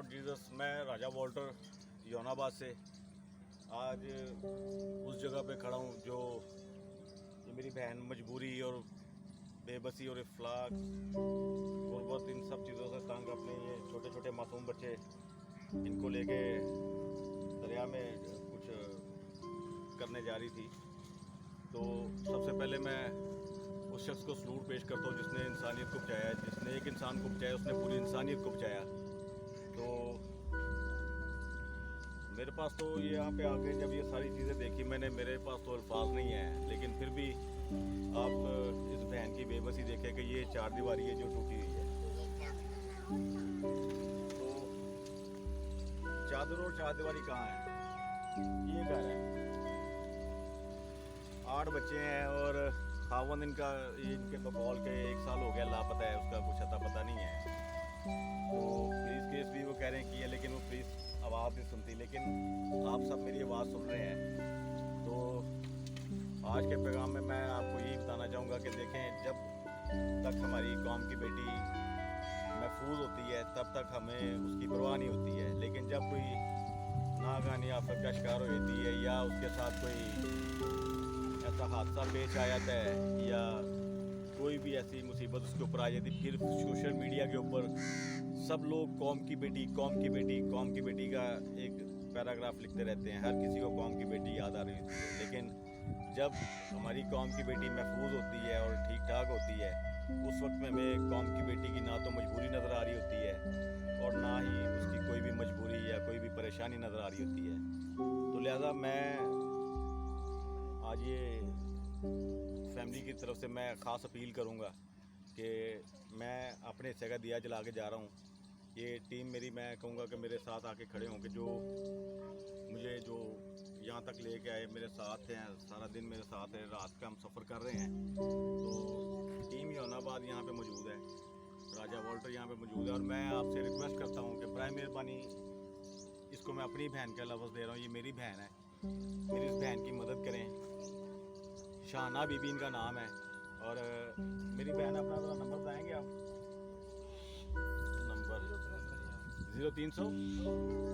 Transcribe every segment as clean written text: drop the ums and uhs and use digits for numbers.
Lord Jesus. मैं राजा Walter योनाबाद से आज उस जगह पे खड़ा हूँ जो ये मेरी बहन मजबूरी और बेबसी और इफ्लाक गुर्बत इन सब चीज़ों से तंग अपने ये छोटे छोटे मासूम बच्चे इनको लेके दरिया में कुछ करने जा रही थी। तो सबसे पहले मैं उस शख्स को सलूट पेश करता हूँ जिसने इंसानियत को बचाया, जिसने एक इंसान को बचाया उसने पूरी इंसानियत को बचाया। तो मेरे पास तो ये यहाँ पे आके जब ये सारी चीज़ें देखी मैंने, मेरे पास तो अल्फाज नहीं है, लेकिन फिर भी आप इस बहन की बेबसी देखें कि ये चार दीवारी है जो टूटी हुई है। तो चादर और चार दीवारी कहाँ है? ये घर है, 8 बच्चे हैं और खावन इनका ये इनके बकौल के 1 साल हो गया लापता है, उसका कुछ अता पता नहीं है। तो पुलिस केस भी वो कह रहे हैं कि है, लेकिन वो पुलिस आवाज़ नहीं सुनती। लेकिन आप सब मेरी आवाज़ सुन रहे हैं। तो आज के पैगाम में मैं आपको यही बताना चाहूँगा कि देखें, जब तक हमारी कौम की बेटी महफूज होती है तब तक हमें उसकी परवाह नहीं होती है। लेकिन जब कोई नागानी आफत का शिकार हो जाती है या उसके साथ कोई ऐसा हादसा पेश आ जाता है या कोई भी ऐसी मुसीबत उसके ऊपर आ जाती है, फिर सोशल मीडिया के ऊपर सब लोग कौम की बेटी कौम की बेटी कौम की बेटी का एक पैराग्राफ लिखते रहते हैं। हर किसी को कौम की बेटी याद आ रही होती है। लेकिन जब हमारी कौम की बेटी महफूज होती है और ठीक ठाक होती है, उस वक्त में हमें कौम की बेटी की ना तो मजबूरी नज़र आ रही होती है और ना ही उसकी कोई भी मजबूरी या कोई भी परेशानी नज़र आ रही होती है। तो लिहाजा मैं आज ये फैमिली की तरफ से मैं ख़ास अपील करूँगा कि मैं अपने हिस्से का दिया जला के जा रहा हूँ। ये टीम मेरी, मैं कहूँगा कि मेरे साथ आके खड़े हों कि जो मुझे जो यहाँ तक लेके आए, मेरे साथ हैं, सारा दिन मेरे साथ है, रात का हम सफ़र कर रहे हैं। तो टीम योनाबाद यहाँ पे मौजूद है, राजा वॉल्टर यहाँ पे मौजूद है और मैं आपसे रिक्वेस्ट करता हूँ कि बराए मेहरबानी इसको मैं अपनी बहन का लफ्ज़ दे रहा हूँ, ये मेरी बहन है, मेरी इस बहन की मदद करें। शाहना बीबी इनका नाम है और मेरी बहन अपना ज़रा नंबर बताएंगे आप? नंबर 0300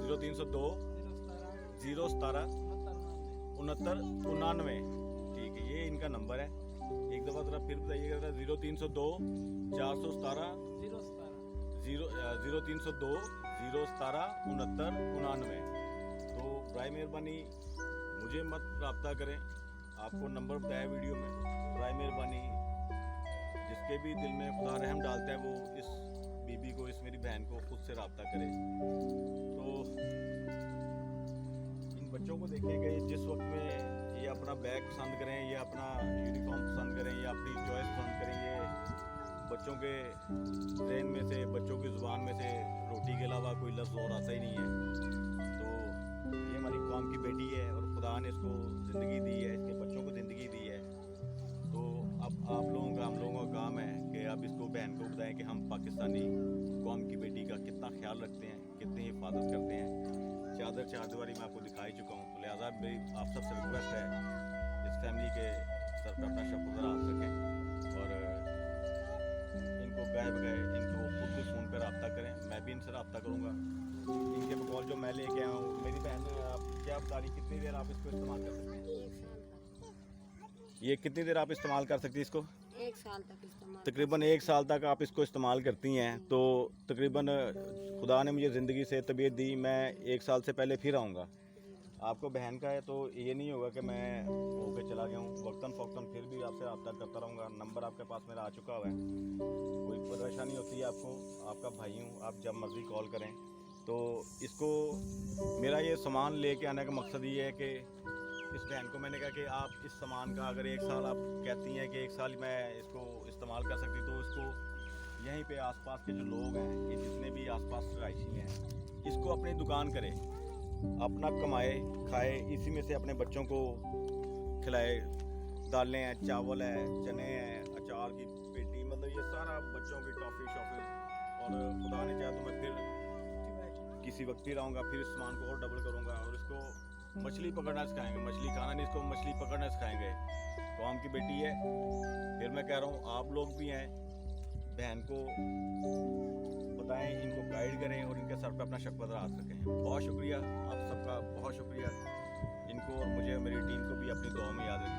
0302 017 69 ठीक है, ये इनका नंबर है। एक दफ़ा ज़रा फिर बताइएगा, 0302 417 0302 017 69। तो बराए मेहरबानी मुझे मत रब्ता करें, आपको नंबर बताया वीडियो में। बराए मेहरबानी जिसके भी दिल में खुदा रहम डालता है वो इस बीबी को, इस मेरी बहन को खुद से रब्ता करे। तो इन बच्चों को देखें कि जिस वक्त में ये अपना बैग पसंद करें, ये अपना यूनिफॉर्म पसंद करें, या अपनी चॉइस पसंद करें, ये बच्चों के ज़हन में से, बच्चों की ज़ुबान में से रोटी के अलावा कोई लफ्ज़ और आता ही नहीं है। तो ये हमारी कौम की बेटी है और खुदा ने इसको ज़िंदगी दी है, इसके बच्चों को ज़िंदगी दी है। तो अब आप लोगों का, हम लोगों का काम है कि आप इसको, बहन को बताएं कि हम पाकिस्तानी कौम की बेटी का कितना ख्याल रखते हैं, कितनी हिफाजत करते हैं। चादर चार दीवारी मैं आपको दिखा ही चुका हूँ। तो लिहाजा मेरी आप सबसे रिक्वेस्ट है, इस फैमिली के सर पर अपना शब्द हाथ रखें और इनको गायब गए इनको खुद भी फ़ोन पर रब्ता करें। मैं भी इनसे रब्ता करूँगा। इनके बकौल जो मैं लेके आया हूँ, मेरी बहन आप क्या बता रही, कितनी देर आप इसको इस्तेमाल कर सकते हैं? ये कितनी देर आप इस्तेमाल कर सकती हैं इसको? 1 साल तक इस्तेमाल। तकरीबन 1 साल तक आप इसको इस्तेमाल करती हैं। तो तकरीबन खुदा ने मुझे ज़िंदगी से तबीयत दी, मैं 1 साल से पहले फिर आऊँगा। आपको बहन का है तो ये नहीं होगा कि मैं होके चला गया हूँ, वक्तन फ़ौक्तन फिर भी आपसे रब्ता करता रहूँगा। नंबर आपके पास मेरा आ चुका हुआ है, कोई परेशानी होती है आपको, आपका भाई हूँ, आप जब मर्ज़ी कॉल करें। तो इसको, मेरा ये सामान लेके आने का मकसद ये है कि इस बहन को मैंने कहा कि आप इस सामान का अगर 1 साल आप कहती हैं कि 1 साल मैं इसको इस्तेमाल कर सकती, तो इसको यहीं पे आसपास के जो लोग हैं, ये जितने भी आसपास रहायशी हैं, इसको अपनी दुकान करें, अपना कमाए खाए, इसी में से अपने बच्चों को खिलाए। दालें हैं, चावल है, चने हैं, अचार की पेटी, मतलब ये सारा बच्चों की टॉफ़ी शॉफ़ी। और खुदा ने चाहा तो मैं फिर किसी वक्त फिर आऊँगा, फिर इस सामान को और डबल करूँगा और इसको मछली पकड़ना सिखाएंगे। मछली खाना नहीं, इसको मछली पकड़ना सिखाएंगे। कौम की बेटी है। फिर मैं कह रहा हूँ आप लोग भी हैं, बहन को बताएं, इनको गाइड करें और इनके सर पे अपना शक पदर हाथ रखें। बहुत शुक्रिया, आप सबका बहुत शुक्रिया। इनको और मुझे, मेरी टीम को भी अपनी दुआ में याद रखें।